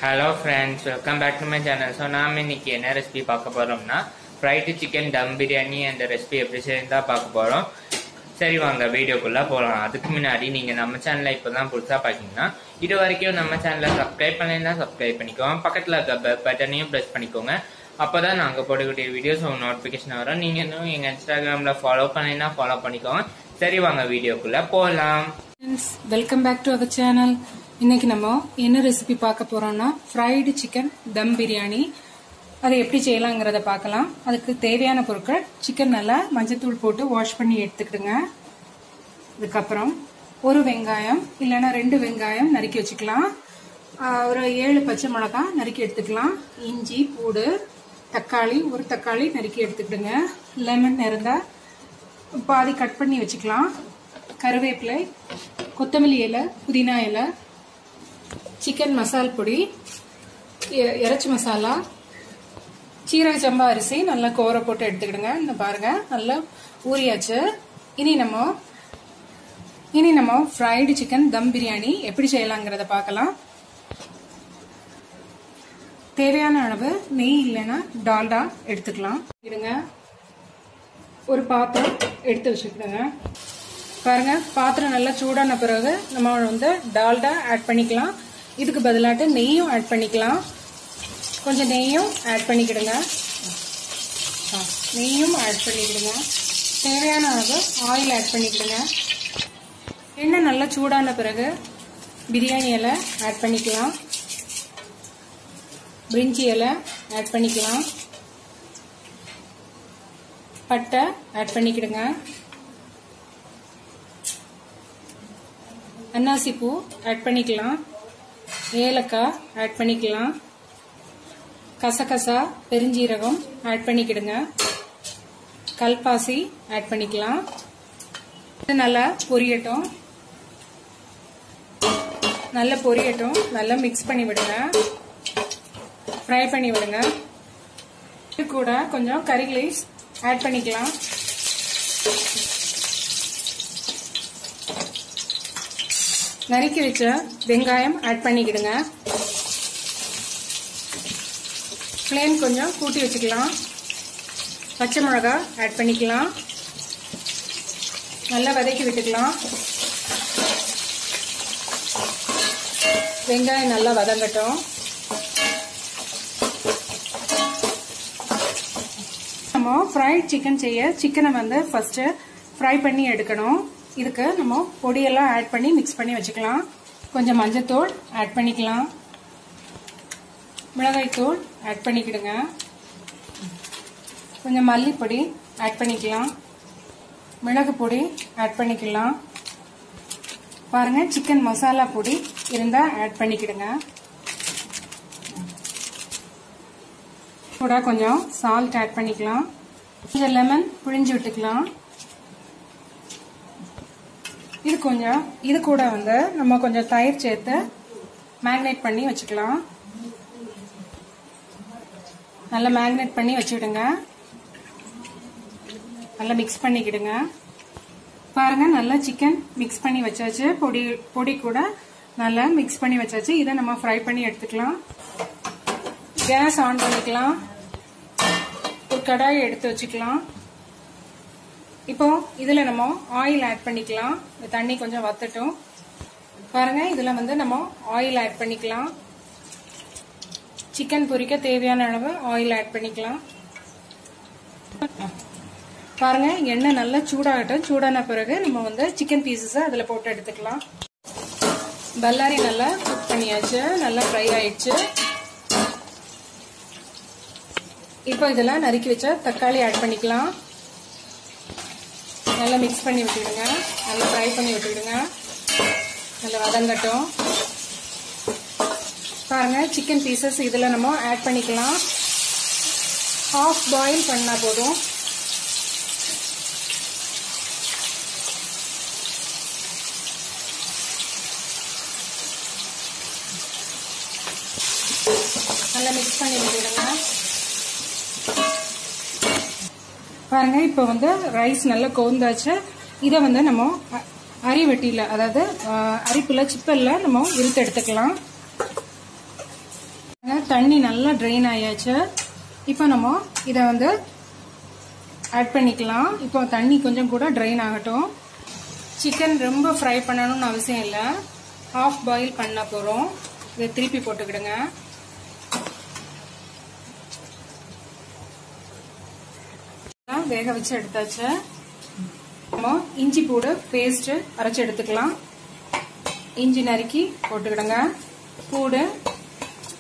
Hello friends, welcome back to my channel. So நாம இன்னைக்கு என்ன ரெசிபி பார்க்க போறோம்னா fried chicken dum biryani and recipe எப்படி செய்யறதா பார்க்க போறோம். சரி வாங்க வீடியோக்குள்ள போலாம். அதுக்கு முன்னாடி நீங்க நம்ம சேனலை இப்பதான் புதுசா பாத்தீங்கன்னா இது வரைக்கும் நம்ம சேனலை சப்ஸ்கிரைப் பண்ணலைன்னா சப்ஸ்கிரைப் பண்ணிக்கோங்க. பக்கத்துல இருக்க பெல் பட்டனையும் பிரஸ் பண்ணிக்கோங்க. அப்பதான் நாங்க போடக்கூடிய வீடியோஸ் உங்க நோட்டிபிகேஷன் வரும். நீங்க இன்னும் எங்க இன்ஸ்டாகிராம்ல ஃபாலோ பண்ணலைன்னா ஃபாலோ பண்ணிக்கோங்க. சரி வாங்க வீடியோக்குள்ள போலாம். Welcome back to our channel. இன்னைக்கு நம்ம என்ன ரெசிபி பார்க்க போறோம்னா ஃப்ரைடு சிக்கன் தம் பிரியாணி. அதை எப்படி செய்யலாங்கிறத பார்க்கலாம். அதுக்கு தேவையான பொருட்கள்: சிக்கன் நல்லா மஞ்சத்தூள் போட்டு வாஷ் பண்ணி எடுத்துக்கிடுங்க. அதுக்கப்புறம் ஒரு வெங்காயம் இல்லைன்னா 2 வெங்காயம் நறுக்கி வச்சுக்கலாம். ஒரு 7 பச்சை மிளகாய் நறுக்கி எடுத்துக்கலாம். இஞ்சி, பூடு, தக்காளி, ஒரு தக்காளி நறுக்கி எடுத்துக்கிடுங்க. லெமன் இருந்தா பாதி கட் பண்ணி வச்சுக்கலாம். கருவேப்பிலை, கொத்தமல்லி இலை, புதினா இலை, சிக்கன் மசால் பொடி, இறைச்சி மசாலா, சீரக சம்பா அரிசி நல்லா கோர போட்டு எடுத்துக்கிடுங்க. இந்த பாருங்க நல்லா ஊறியாச்சு. இனி நம்ம ஃப்ரைடு சிக்கன் தம் பிரியாணி எப்படி செய்யலாங்கிறத பார்க்கலாம். தேவையான அளவு நெய் இல்லைன்னா டால்டா எடுத்துக்கலாம். இடுங்க. ஒரு பாத்திரம் எடுத்து வச்சுக்கிடுங்க. பாருங்க பாத்திரம் நல்லா சூடான பிறகு நம்ம வந்து டால்டா ஆட் பண்ணிக்கலாம். இதுக்கு பதிலாட்டு நெய்யும் ஆட் பண்ணிக்கலாம். கொஞ்சம் நெய்யும் ஆட் பண்ணிக்கிடுங்க. தேவையான அளவு ஆயில் ஆட் பண்ணிக்கிடுங்க. எண்ணெய் நல்லா சூடான பிறகு பிரியாணி இலை ஆட் பண்ணிக்கலாம். பிரிஞ்சி இலை ஆட் பண்ணிக்கலாம். பட்டை ஆட் பண்ணிக்கிடுங்க. அன்னாசி பூ ஆட் பண்ணிக்கலாம். ஏலக்காய் ஆட் பண்ணிக்கலாம். கசகசா, பெருஞ்சீரகம் ஆட் பண்ணிக்கிடுங்க. கல்பாசி ஆட் பண்ணிக்கலாம். இது நல்லா பொரியட்டும். நல்லா மிக்ஸ் பண்ணி விடுங்க. ஃப்ரை பண்ணி விடுங்க. இது கூட கொஞ்சம் கறி லீவ்ஸ் ஆட் பண்ணிக்கலாம். நறுக்கி வச்ச வெங்காயம் ஆட் பண்ணிக்கிடுங்க. ஃப்ளேம் கொஞ்சம் கூட்டி வச்சுக்கலாம். பச்சை மிளகாய் ஆட் பண்ணிக்கலாம். நல்லா வதக்கி விட்டுக்கலாம். வெங்காயம் நல்லா வதங்கட்டும். நம்ம ஃப்ரைட் சிக்கன் செய்ய சிக்கனை வந்து ஃபர்ஸ்ட் ஃப்ரை பண்ணி எடுக்கணும். இதுக்கு நம்ம பொடியெல்லாம் ஆட் பண்ணி மிக்ஸ் பண்ணி வச்சுக்கலாம். கொஞ்சம் மஞ்சத்தூள் ஆட் பண்ணிக்கலாம். மிளகாய் தூள் ஆட் பண்ணிக்கிடுங்க. கொஞ்சம் மல்லிப்பொடி ஆட் பண்ணிக்கலாம். மிளகு பொடி ஆட் பண்ணிக்கலாம். பாருங்க சிக்கன் மசாலா பொடி இருந்தா ஆட் பண்ணிக்கிடுங்க. கூட கொஞ்சம் சால்ட் ஆட் பண்ணிக்கலாம். கொஞ்சம் லெமன் புழிஞ்சு விட்டுக்கலாம். இது கூட வந்து நம்ம கொஞ்சம் தயிர் சேர்த்து மேக்னேட் பண்ணி வச்சுக்கலாம். நல்லா மேக்னேட் பண்ணி வச்சுடுங்க. நல்லா மிக்ஸ் பண்ணிக்கிடுங்க. பாருங்க நல்லா சிக்கன் மிக்ஸ் பண்ணி வச்சாச்சு. பொடி கூட நல்லா மிக்ஸ் பண்ணி வச்சாச்சு. இதை நம்ம ஃப்ரை பண்ணி எடுத்துக்கலாம். கேஸ் ஆன் பண்ணிக்கலாம். ஒரு கடாயை எடுத்து வச்சுக்கலாம். இப்போ இதுல நம்ம ஆயில் ஆட் பண்ணிக்கலாம். தண்ணி கொஞ்சம் வத்தட்டும். பாருங்க இதுல வந்து நம்ம ஆயில் ஆட் பண்ணிக்கலாம். சிக்கன் பொரிக்க தேவையான அளவு ஆயில் ஆட் பண்ணிக்கலாம். பாருங்க எண்ணெய் நல்லா சூடாகட்டும். சூடான பிறகு நம்ம வந்து சிக்கன் பீசஸ் அதுல போட்டு எடுத்துக்கலாம். பல்லாரி நல்லா குக் பண்ணியாச்சு. நல்லா ஃப்ரை ஆயிடுச்சு. இப்போ இதெல்லாம் நறுக்கி வச்ச தக்காளி ஆட் பண்ணிக்கலாம். நல்லா மிக்ஸ் பண்ணி விட்டுடுங்க. நல்லா ஃப்ரை பண்ணி விட்டுடுங்க. நல்லா வதங்கட்டும். பாருங்க சிக்கன் பீசஸ் இதுல நம்ம ஆட் பண்ணிக்கலாம். ஹாஃப் பாயில் பண்ணா போதும். நல்லா மிக்ஸ் பண்ணி விட்டுடுங்க. பாருங்க இப்போ வந்து ரைஸ் நல்லா கோந்தாச்சு. இதை வந்து நம்ம அரிவெட்டியில, அதாவது அரிப்புல சிப்பல்ல நம்ம இழுத்து எடுத்துக்கலாம். தண்ணி நல்லா ட்ரெயின் ஆயாச்சு. இப்போ நம்ம இதை வந்து ஆட் பண்ணிக்கலாம். இப்போ தண்ணி கொஞ்சம் கூட ட்ரெயின் ஆகட்டும். சிக்கன் ரொம்ப ஃப்ரை பண்ணணும்னு அவசியம் இல்லை, ஹாஃப் பாயில் பண்ண போகிறோம். இதை திருப்பி போட்டுக்கிடுங்க. வேக வச்சு எடுத்தாச்சு. நம்ம இஞ்சி பூடு பேஸ்ட் அரைச்சு எடுத்துக்கலாம். இஞ்சி நறுக்கி போட்டுக்கிடுங்க, பூடு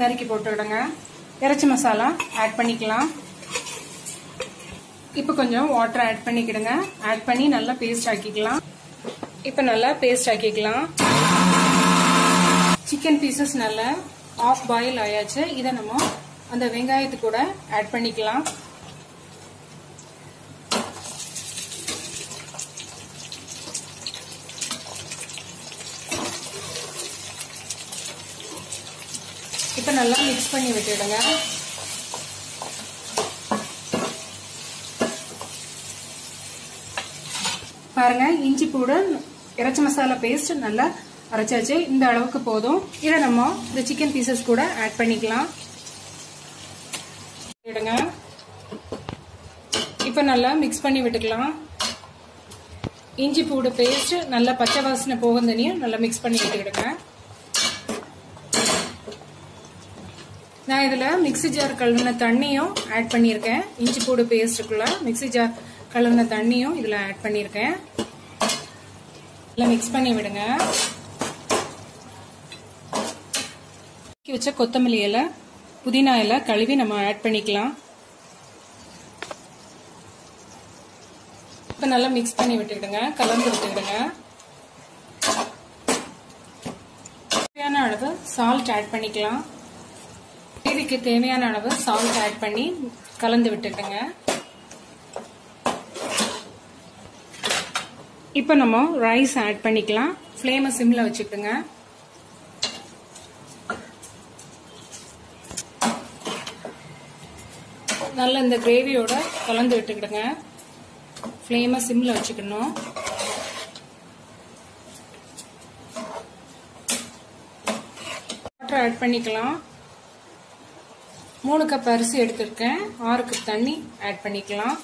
நறுக்கி போட்டுக்கிடுங்க. இறைச்சி மசாலா ஆட் பண்ணிக்கலாம். இப்போ கொஞ்சம் வாட்டர் ஆட் பண்ணிக்கிடுங்க. ஆட் பண்ணி நல்லா பேஸ்ட் ஆக்கிக்கலாம். இப்போ நல்லா பேஸ்ட் ஆக்கிக்கலாம். சிக்கன் பீசஸ் நல்லா ஆஃப் பாயில் ஆயாச்சு. இதை நம்ம அந்த வெங்காயத்து கூட ஆட் பண்ணிக்கலாம். இப்போ நல்லா மிக்ஸ் பண்ணி விட்டுடுங்க. பாருங்க, இஞ்சி பூடு இறைச்சி மசாலா பேஸ்ட் நல்லா அரைச்சாச்சு. இந்த அளவுக்கு போதும். இதை நம்ம இந்த சிக்கன் பீசஸ் கூட ஆட் பண்ணிக்கலாம். இப்போ நல்லா மிக்ஸ் பண்ணி விட்டுக்கலாம். இஞ்சி பூடு பேஸ்ட் நல்லா பச்சை வாசனை போகும் தனியும் நல்லா மிக்ஸ் பண்ணி விட்டுக்கிடுங்க. நான் இதில் மிக்ஸி ஜார் கழுவின தண்ணியும் ஆட் பண்ணியிருக்கேன். இஞ்சி பூடு பேஸ்ட்டுக்குள்ள மிக்ஸி ஜார் கழுவின தண்ணியும் இதில் ஆட் பண்ணியிருக்கேன். நல்லா மிக்ஸ் பண்ணி விடுங்க. வச்ச கொத்தமல்லி இலை, புதினா இலை கழுவி நம்ம ஆட் பண்ணிக்கலாம். இப்போ நல்லா மிக்ஸ் பண்ணி விட்டுக்கிடுங்க, கலந்து விட்டுக்கிடுங்க. தேவையான அளவு சால்ட் ஆட் பண்ணிக்கலாம். கிரேவிக்கு தேவையான அளவு சால்ட் ஆட் பண்ணி கலந்து விட்டுடுங்க. இப்போ நம்ம ரைஸ் ஆட் பண்ணிக்கலாம். ஃப்ளேமை சிம்ல வச்சுக்கிடுங்க. நல்லா இந்த கிரேவியோட கலந்து விட்டுக்கிடுங்க. ஃப்ளேமை சிம்ல வச்சுக்கணும். வாட்டர் ஆட் பண்ணிக்கலாம். 3 கப் அரிசி எடுத்திருக்கேன். 6 கப் தண்ணி ஆட் பண்ணிக்கலாம்.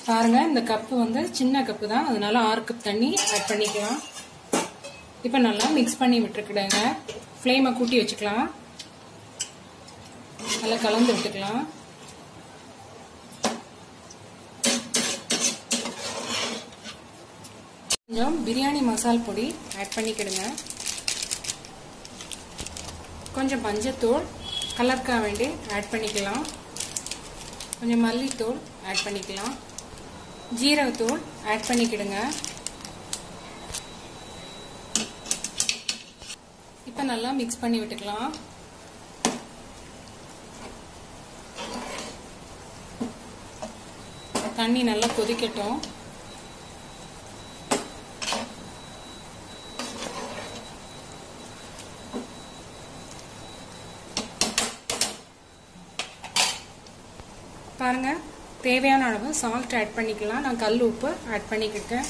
பாருங்க, இந்த கப்பு வந்து சின்ன கப்பு தான், அதனால 6 கப் தண்ணி ஆட் பண்ணிக்கலாம். இப்போ நல்லா மிக்ஸ் பண்ணி விட்டுருக்கிடுங்க. ஃப்ளேமை கூட்டி வச்சுக்கலாம். நல்லா கலந்து விட்டுக்கலாம். கொஞ்சம் பிரியாணி மசால் பொடி ஆட் பண்ணிக்கிடுங்க. கொஞ்சம் மஞ்சத்தூள் கலருக்காக வேண்டி ஆட் பண்ணிக்கலாம். கொஞ்சம் மல்லித்தூள் ஆட் பண்ணிக்கலாம். ஜீரகத்தூள் ஆட் பண்ணிக்கிடுங்க. இப்போ நல்லா மிக்ஸ் பண்ணி விட்டுக்கலாம். தண்ணி நல்லா கொதிக்கட்டும். பாருங்க, தேவையான அளவு சால்ட் ஆட் பண்ணிக்கலாம். நான் கல் உப்பு ஆட் பண்ணிக்கிட்டேன்.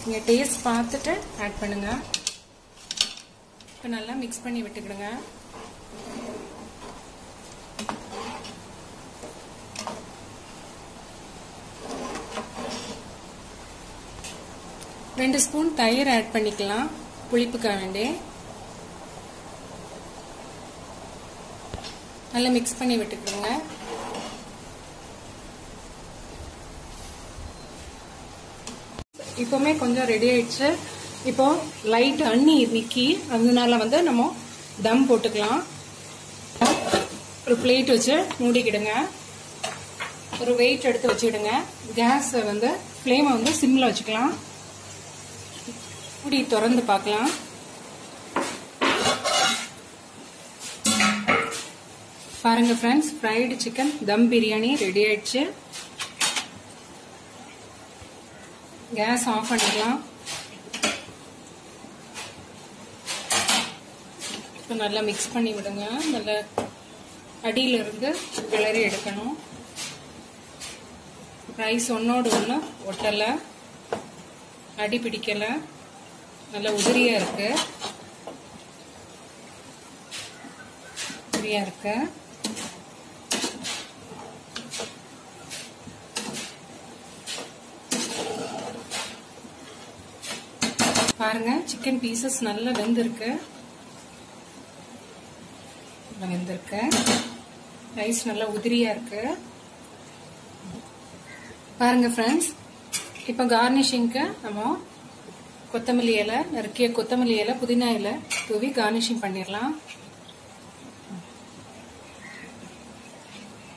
நீங்க டேஸ்ட் பார்த்துட்டு ஆட் பண்ணுங்க. இப்போ நல்லா மிக்ஸ் பண்ணி விட்டுக்கிடுங்க. ரெண்டு ஸ்பூன் தயிர் ஆட் பண்ணிக்கலாம், புளிப்புக்காக வேண்டி. நல்லா மிக்ஸ் பண்ணி விட்டுக்கிடுங்க. இப்போவுமே கொஞ்சம் ரெடி ஆயிடுச்சு. இப்போ லைட் தண்ணி நிக்கி, அதனால வந்து நம்ம தம் போட்டுக்கலாம். ஒரு பிளேட் வச்சு மூடிக்கிடுங்க. ஒரு வெயிட் எடுத்து வச்சுக்கிடுங்க. கேஸ் வந்து ஃப்ளேமை வந்து சிம்ல வச்சுக்கலாம். மூடி திறந்து பார்க்கலாம். பாருங்க ஃப்ரெண்ட்ஸ், ஃப்ரைடு சிக்கன் தம் பிரியாணி ரெடி ஆயிடுச்சு. கேஸ் ஆஃப் பண்ணிக்கலாம். இப்போ நல்லா மிக்ஸ் பண்ணி விடுங்க. நல்லா அடியில இருந்து கிளறி எடுக்கணும். ரைஸ் ஒன்னோடு ஒன்று ஒட்டலை, அடி பிடிக்கலை, நல்ல உதிரியா இருக்கு. உதிரியா இருக்கு. பாருங்க, சிக்கன் பீசஸ் நல்லா வெந்திருக்கு. ரைஸ் நல்லா உதிரியா இருக்கு. பாருங்க ஃப்ரெண்ட்ஸ், இப்போ கார்னிஷிங்க்கு நம்ம கொத்தமல்லி இலை, நறுக்கிய கொத்தமல்லி இலை, புதினா இலை தூவி கார்னிஷிங் பண்ணிடலாம்.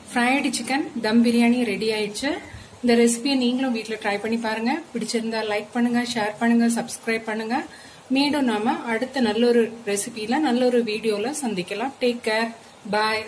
ஃப்ரைடு சிக்கன் தம் பிரியாணி ரெடி ஆயிடுச்சு. இந்த ரெசிபியை நீங்களும் வீட்டில் ட்ரை பண்ணி பாருங்க. பிடிச்சிருந்தா லைக் பண்ணுங்க, ஷேர் பண்ணுங்க, சப்ஸ்கிரைப் பண்ணுங்க. மீண்டும் நாம அடுத்த நல்ல ஒரு ரெசிபியில நல்ல ஒரு வீடியோல சந்திக்கலாம். டேக் கேர், பாய்.